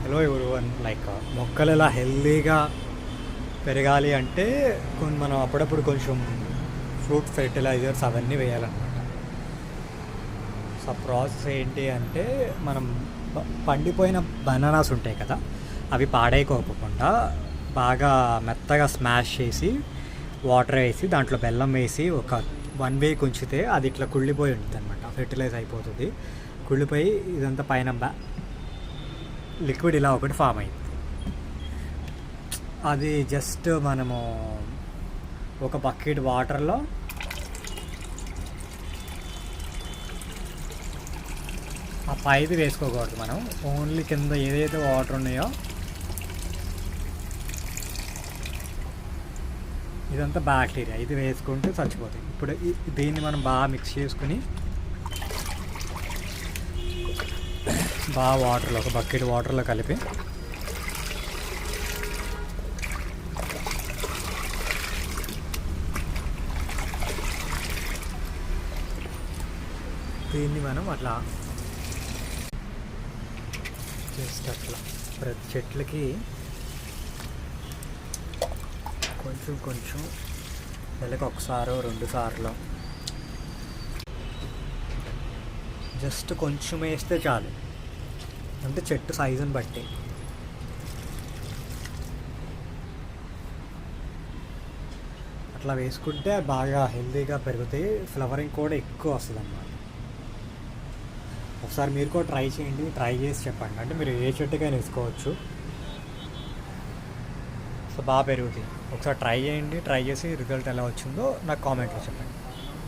Hello everyone, like మొక్కలు ఇలా హెల్దీగా పెరగాలి అంటే మనం అప్పుడప్పుడు కొంచెం ఫ్రూట్ ఫెర్టిలైజర్స్ అవన్నీ వేయాలన్నమాట. సో ప్రాసెస్ ఏంటి అంటే మనం పండిపోయిన బనానాస్ ఉంటాయి కదా, అవి పాడైకోకుండా బాగా మెత్తగా స్మాష్ చేసి వాటర్ వేసి దాంట్లో బెల్లం వేసి ఒక 1 వీక్ ఉంచితే అది ఇట్లా కుళ్ళిపోయి ఉంటుంది అనమాట. ఫెర్టిలైజ్ అయిపోతుంది. కుళ్ళిపోయి ఇదంతా పైన లిక్విడ్ ఇలా ఒకటి ఫామ్ అయింది. అది జస్ట్ మనము ఒక బకెట్ వాటర్లో ఆ పైది వేసుకోకూడదు. మనం ఓన్లీ కింద ఏదైతే వాటర్ ఉన్నాయో ఇదంతా బ్యాక్టీరియా, ఇది వేసుకుంటే చచ్చిపోతాయి. ఇప్పుడు దీన్ని మనం బాగా మిక్స్ చేసుకుని బాగా వాటర్లో, ఒక బకెట్ వాటర్లో కలిపి దీన్ని మనం అట్లా జస్ట్ అట్లా ప్రతి చెట్లకి కొంచెం కొంచెం నెలకు ఒకసారో 2 సార్లు జస్ట్ కొంచెం వేస్తే చాలు. అంటే చెట్టు సైజుని బట్టి అట్లా వేసుకుంటే బాగా హెల్తీగా పెరుగుతాయి. ఫ్లవరింగ్ కూడా ఎక్కువ వస్తుంది అన్నమాట. ఒకసారి మీరు కూడా ట్రై చేయండి, ట్రై చేసి చెప్పండి. అంటే మీరు ఏ చెట్టుకైనా వేసుకోవచ్చు. సో బాగా పెరుగుతాయి. ఒకసారి ట్రై చేయండి, ట్రై చేసి రిజల్ట్ ఎలా వచ్చిందో నాకు కామెంట్లో చెప్పండి.